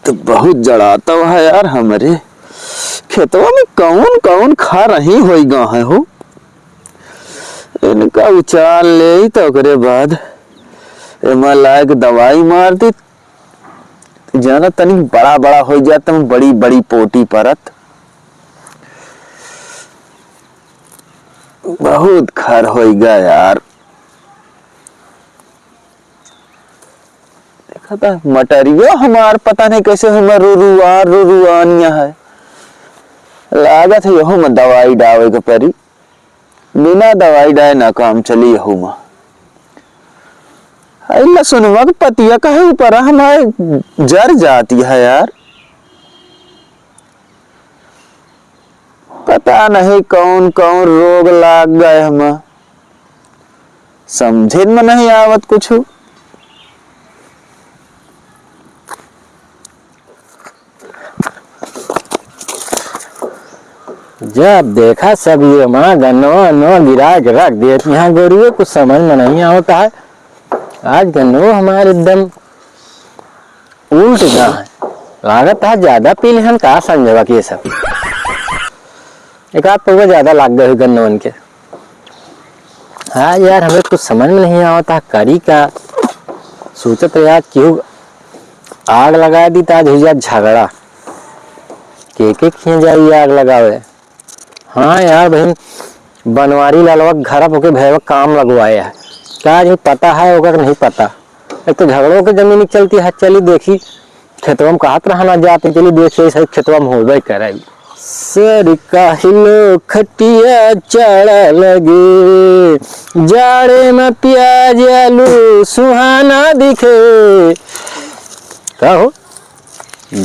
तो बहुत जड़ाता है यार। हमारे खेतवा में कौन कौन खा रही हो है हो। इनका उचाल ले तो ओकरे बाद एमा लायक दवाई मार दी जाना तनी बड़ा बड़ा हो जाता हूँ, बड़ी बड़ी पोटी परत। बहुत खर होगा यार। देखा था मटरियो हमार पता नहीं कैसे हमार रुरुआनिया है। लागत है यहू में दवाई डावे के परी। बिना दवाई डाए ना काम चली यहू में। अल्लाह सुनवा के पतिया कहे ऊपर हमारे जर जाती है यार। पता नहीं कौन कौन रोग लाग गए हमें, समझे में नहीं आवत कुछ। जब देखा सब ये माँ गन्नो गिरा के रख देती यहाँ गोरियों कुछ समझ में नहीं आता है। आज गन्नो हमारे एकदम उल्ट गया है। लागत है ज्यादा पी लेहन का समझेगा कि ये सब एक आध पौवा ज्यादा लाग गए गन्नो उनके। हाँ यार हमें कुछ समझ में नहीं आता करी का। सोचत यार क्यों आग लगा दी ताज हो जाए झगड़ा के खींच जाई आग लगावे। हाँ यार बहन बनवारी लालवा घर होके भैया काम लगवाया है क्या जो पता है होगा नहीं पता। एक तो झगड़ों की जमीन चलती है। चली देखी खेतवा में कहत रहना जाते चली देखिए सही खेतवा में होबे करे। सर काहिलो खटिया चढ़ा लगे जाड़े में प्याज आलू सुहाना दिखे। कहो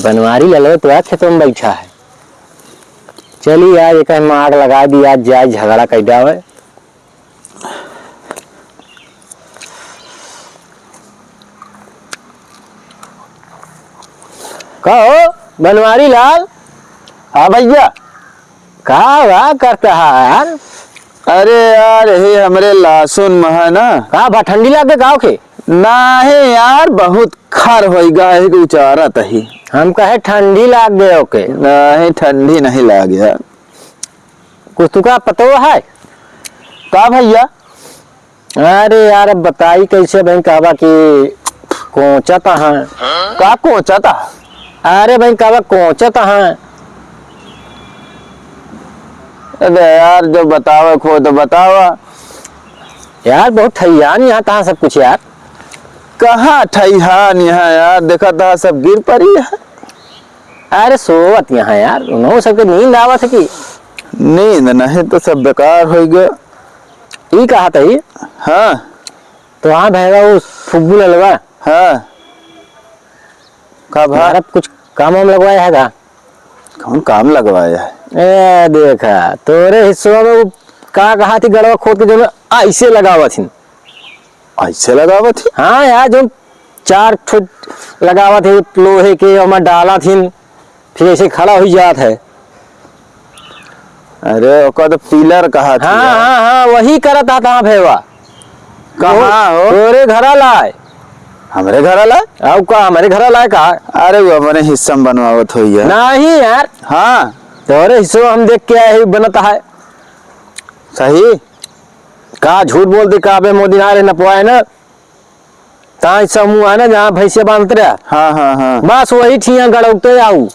बनवारी लालवा तो खेतवा में बैठा है। चलिए आज एक आग लगा दी आज जाए झगड़ा कर डावे। कहो बनवारी लाल। हाँ भैया। का करता है यार। अरे यार ये हमरे लहसुन में है ना का ठंडी लगे गाँव के नहीं यार बहुत खर हो गया है उचारा तही। हम कहे ठंडी लाग गए ओके नहीं ठंडी नहीं लाग गया। कुछ तुका पता है का भैया। अरे यार अब बताई कैसे बहन कहवा की कोचता है का कोचता। अरे भाई कहवा कोचता है। अरे यार जो बतावा खो तो बतावा यार बहुत ठैयान यहाँ तहाँ सब कुछ यार। कहाँ ठैहान यहाँ यार देखा था सब गिर पड़ी है। अरे सोवत यहाँ यार उन्होंने सबके नींद आवत है कि नींद नहीं तो सब बेकार हो गया। ये कहा था ये। हाँ तो वहाँ भैया वो फुग्गू ललवा। हाँ का भारत कुछ काम वाम लगवाया है का। कौन काम लगवाया है। ए देखा तोरे हिस्सों में वो का कहा थी गड़वा खोद के जो ऐसे लगावा थी। ऐसे लगावा थी। हाँ यार जो 4 फुट लगावा थे लोहे के और मैं डाला थी फिर ऐसे खड़ा हो जात है। अरे ओका तो पिलर कहा था। हाँ वही करता था भैया। कहाँ हो तोरे घर लाए हमारे घर लाए। अब का हमारे घर लाए कहा। अरे वो हमारे हिस्सा में बनवावत हुई है। नहीं यार हाँ तोरे हिस्सों हम देख के आए बनता है सही। का झूठ बोल दे का बे मोदी नारे नपवाए ना ता समूह है ना जहाँ भैंसे बांधते रहा। हाँ बस वही ठिया गड़ौते आऊ।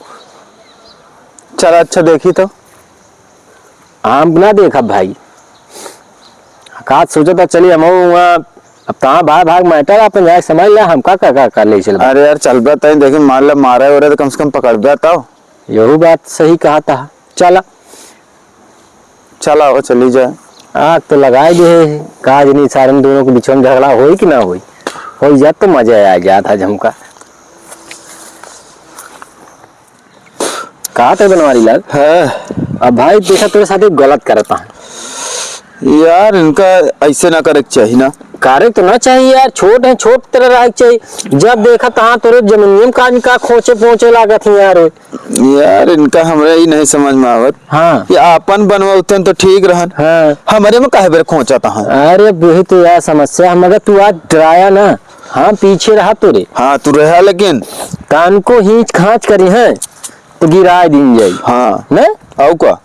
चल अच्छा देखी तो हम ना देखा भाई का सोचा था चलिए हम अब कहाँ भाग मैटर अपन जाए समझ लिया हम का कर ले चल। अरे यार चल बता देखिए मान लो मारा हो रहा तो कम से कम पकड़ जाता हो। यही बात सही कहा था। चला चला वो चली जाए। आग तो लगाए गए काज नहीं सारे में दोनों के बीच में झगड़ा हो कि ना हो जाए तो मजा आ गया था झमका। कहा था बनवारी लाल। है अब भाई देखा तेरे साथ गलत करता है यार इनका ऐसे ना करे चाहिए ना। कार्य तो ना चाहिए यार छोट है छोट तरह रह चाहिए। जब देखा तहाँ तोरे जमीनियम का खोचे पहुंचे लागत थी यार इनका हमारे ही नहीं समझ में आवत। हाँ ये अपन बनवाते तो ठीक रहन। हाँ हमारे में काहे बेर खोचा था। अरे वही तो यार समस्या हम अगर तू आज डराया ना हाँ पीछे रहा तो रे, हाँ तू रहा लेकिन कान को खींच खांच करी है तो गिरा दिन जाई। हाँ न आओ का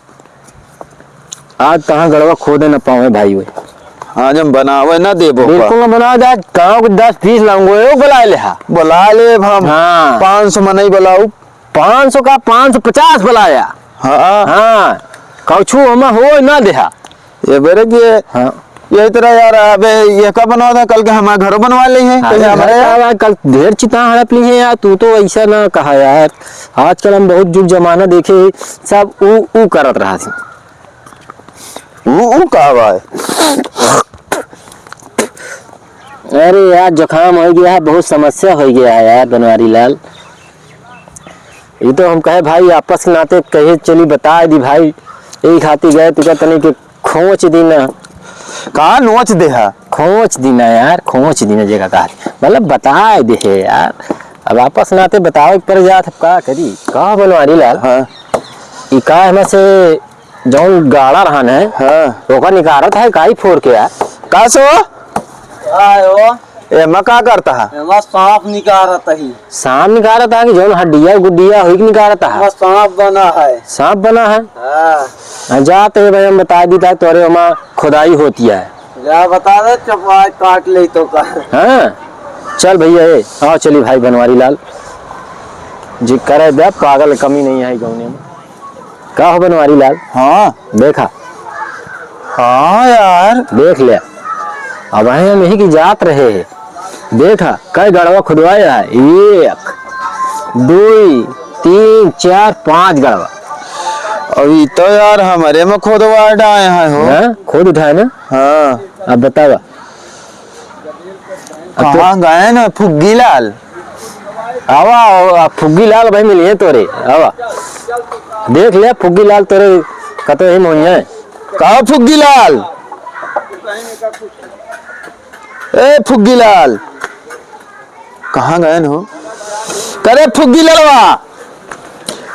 आज कहाँ गड़वा खोदे न पावे भाई वे। आज हम बनावे ना देबो का बिल्कुल न बना दे, गाँव के 10-20 लाऊंगे बुला ले। हाँ बुला ले हम हाँ 500 में नहीं बुलाऊ। 500 का 550 बुलाया। हाँ हाँ कौछू हम हो ना देहा। ये बेरे के हाँ यही तरह यार अबे ये कब बनवा था कल के हमारे घरों बनवा ली है कहीं हमारे यार। कल ढेर चिता हड़प ली है यार, तू तो ऐसा ना कहा यार। आजकल हम बहुत जुग जमाना देखे, सब ऊ करत रहा थी। वो का है अरे यार जुकाम हो गया है, बहुत समस्या हो गया है यार बनवारी लाल। ये तो हम कहे भाई आपस के नाते कहे चली बता दी भाई, यही खाती गए तुका तने के खोच देना। कहा नोच दे है खोच देना यार, खोच देना जगह का मतलब बता दे है यार। अब आपस नाते बताओ पर जात का करी का बनवारी लाल। हाँ ई का हमें से जौन गाड़ा रहन है हाँ ओका निकारत है काई फोड़ के यार। का सो आयो ए मैं का करता है एमा सांप निकारत ही। सांप निकारत है कि जौन हड्डिया गुड्डिया हुई निकारत एमा है। सांप बना है। सांप बना है हाँ जाते भाई हम बता दी था तोरे वहाँ खुदाई होती है। जा बता दे चपाई काट ले तो का। हाँ चल भैया ये आओ चली भाई बनवारी लाल जी करे दे, पागल कमी नहीं है गाँव में। का हो बनवारी लाल? हाँ देखा हाँ यार देख ले, अब हम यही की जात रहे हैं। देखा कई गड़वा खुदवाया है, 1 2 3 4 5 गड़वा। अभी तो यार हमारे में खोदवा डाए हैं हो। हाँ खुद उठाए ना। हाँ अब बतावा कहाँ गए ना फुग्गी लाल। आवा फुग्गी लाल भाई मिलिए तोरे। आवा देख ले फुग्गी लाल तोरे कतो ही मोही है। कहा फुग्गी लाल ए फुग्गी लाल कहाँ गए हो करे फुग्गी ललवा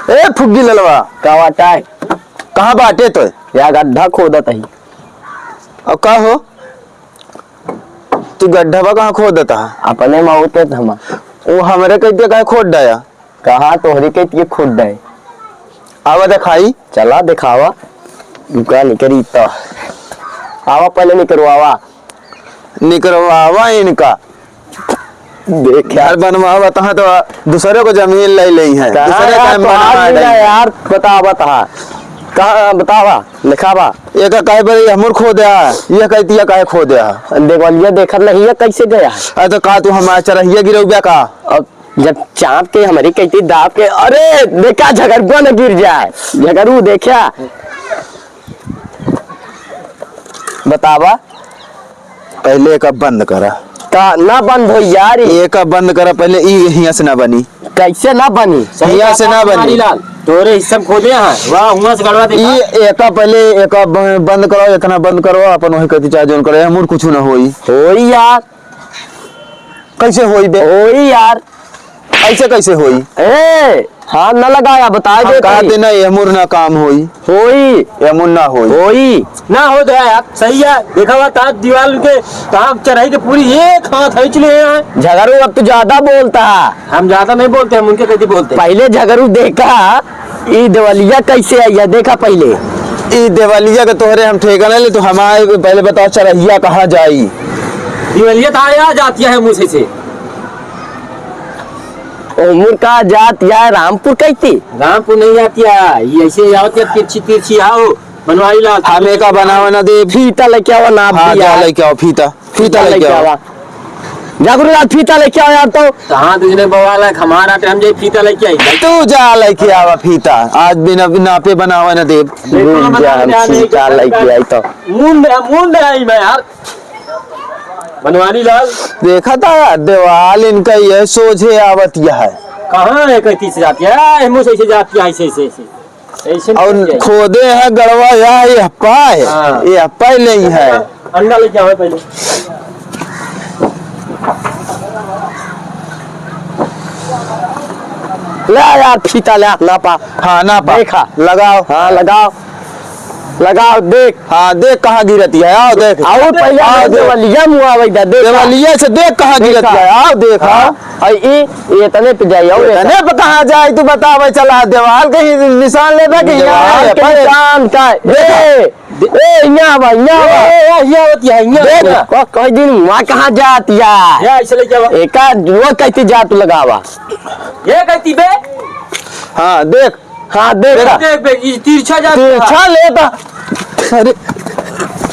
ए फुग्गी ललवा का वाटा है कहाँ बाटे तो या गड्ढा खोदत है। अब का हो तू गड्ढा कहाँ खोद देता है अपने माउते हम वो हमारे कहते कहाँ खोद डाया कहा तोहरी के खुद दे। आवा दिखाई चला दिखावा दुका निकरी तो आवा पहले निकरवावा निकलवावा इनका देख यार बनवावा तहाँ तो दूसरे को जमीन ले ली है दूसरे का बनवा डाली। यार बतावा तहा कहा बतावा लिखावा। ये का काहे पर हमर खो दिया ये कहती है काहे खो दिया देवलिया देखत नहीं है कैसे गया। अरे तो का तू हमारा चरहिया गिरौबिया का अब जब चाँप के हमारी कहती दाप के अरे देखा झगड़ुआ न गिर जाए झगड़ू देखा बतावा। पहले एक बंद करा का ना बंद हो यार एक बंद करा पहले यहाँ से ना बनी कैसे ना बनी हिया से ना बनी लाल तोरे हिस्सा खोदे हैं वाह हुआ से गड़वा देखा। ये एक पहले एक बंद करो एक ना बंद करो अपन वही कहती चाहे जोन करे हमर कुछ ना होई होई यार कैसे होई बे होई यार ऐसे कैसे होई ए हाथ न लगाया बता दे कहते ना हमर ना काम होई होई हमर ना होई होई ना हो गया यार सही है। देखा हुआ ता दीवार के ता चढ़ाई के पूरी एक हाथ है चले हैं। झगड़ू अब तो ज्यादा बोलता है। हम ज्यादा नहीं बोलते हम उनके कहते बोलते। पहले झगड़ू देखा ई दिवालिया कैसे आई है देखा पहले ई देवलिया के तोहरे हम ठेका ले तो हमारे पहले बताओ चरहिया कहाँ जाई दिवालिया था आ जाती है मुझे से उमर का जात या रामपुर कहती रामपुर नहीं आती है ये ऐसे आती है तिरछी तिरछी आओ बनवाई ला हमें का बनावा ना दे फीता लेके आओ ना हाँ जा लेके आओ फीता फीता लेके आओ जागरू रात फीता लेके आओ यार तो कहाँ तुझने बवाला हमारा टाइम जे फीता लेके आई तू जा लेके आवा फीता आज बिना नापे बनावा ना दे फीता लेके आई तो मुंड आई मैं यार बनवारी लाल देखा था यार देवाल इनका ये सोझे आवत यह है कहाँ है कहती से जाती है मुझे ऐसे जाती है ऐसे ऐसे ऐसे और खोदे है गड़वा ये हप्पा है हाँ। ये हप्पा ही नहीं है अंडा लेके आओ पहले ले यार फीता ले ना पा हाँ ना पा देखा लगाओ हाँ लगाओ लगाओ देख। हाँ देख कहाँ गिरती है, आओ देख। आओ पहले आओ देख। देवलिया मुआ वैदा देख। देवलिया से देख कहाँ गिरती है, आओ देख। हाँ और ये तने पे जाई आओ तने पे कहाँ जाए तू बतावे, चला देवाल कहीं निशान लेता कि देवाल के निशान का ए यहाँ बा यहाँ होती है यहाँ को कई दिन वहाँ कहाँ जाती है या ऐसे लेके आवा एका वो कहती जा तू लगावा ये कहती बे हाँ देख देख बे ये तिरछा जा तिरछा लेता। अरे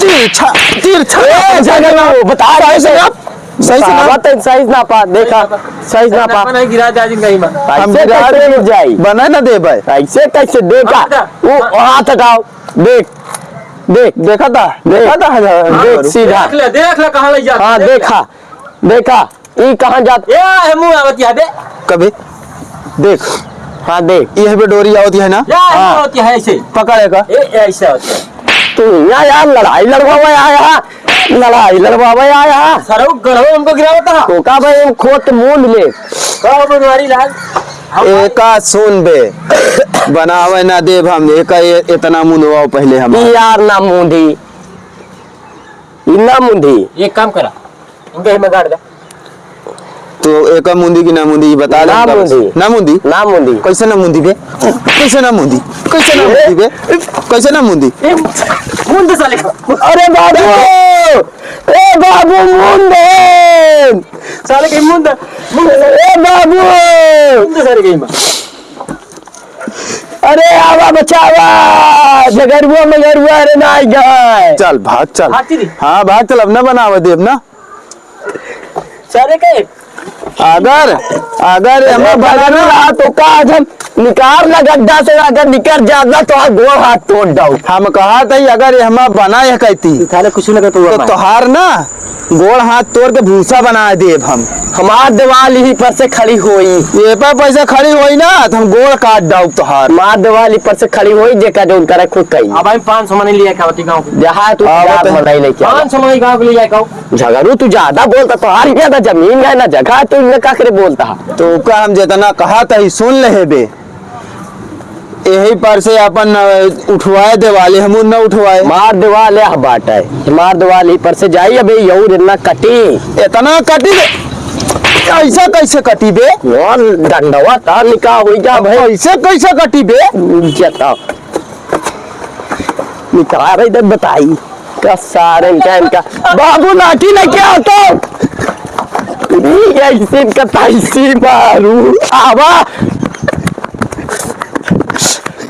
तिरछा तिरछा जगह वो बता रहा है सही से ना बता सही ना पा देखा सही ना पा नहीं गिरा जा जिन कहीं में हम ऐसे कैसे गिर जाई बना ना दे भाई, ऐसे कैसे देखा वो हाथ हटाओ देख देख देखा था देख सीधा देख ले कहां ले जा हाँ देखा ये कहाँ जात ये है मुंह आवत या बे कभी देख। हाँ देख ये पे डोरी होती है ना, या होती है ऐसे पकड़ेगा ए ऐसे होती है तू यहाँ यार लड़ाई लड़वावे आया सरौ गढ़ो हमको गिरावता है तो का भाई हम खोट मूल ले कहो बनवारी लाल एका सुन बे बनावे ना देव हम एका इतना मुंडवाओ पहले हम ई यार ना मुंडी इना मुंडी एक काम करा इनके में गाड़ दे तो एका मुंदी की ना मुंदी बता दे। ना मुंदी। ना मुंदी ना मुंडी कैसे ना मुंदी बे, कैसे ना मुंदी, कैसे ना मुंदी बे, कैसे ना मुंदी। मुंड साले अरे बाबू ए बाबू मुंडे साले के मुंड ए बाबू साले के में अरे आवा बचावा मगरुआ अरे ना गए चल भाग चल, हाथी दी हाँ भाग चल, अब ना बनावे देव ना। साले के अगर हमें भगन रहा तो का हम निकाल ना गड्ढा से अगर निकल जाता तो गोड़ हाथ तोड़ दो हम कहा था अगर हम बनाए कहती साले कुछ लगा तो तोहार ना गोड़ हाथ तोड़ के भूसा बना देव हम। हमार दीवार यहीं पर से खड़ी हुई ये पर पैसा खड़ी हुई ना तो हम गोड़ काट दाऊ तोहार। मार दीवार पर से खड़ी हुई जेका जो करे खुद कही अब हम 500 मनी लिया खावती गांव जहाँ तू आवत है। मनाई लेके 500 मनी गांव के लिए गांव झगड़ू तू ज्यादा बोलता तो हार गया ना जमीन है ना जगह तू इनका का करे बोलता तो का हम जितना कहा था ही सुन ले बे, यही पर से अपन उठवाए देवाले हम न उठवाए। मार दीवार है बाट है मार दीवार ही पर से जाई अबे यहूर इतना कटी इतना कटी बे, ऐसा कैसे कटी बे, और डंडवा था निकाह हुई जा भाई ऐसे कैसे कटी बे। जता निकाह रही दे बताई का सारे इनका बाबू लाठी लेके आओ तो ऐसी का तैसी मारू आवा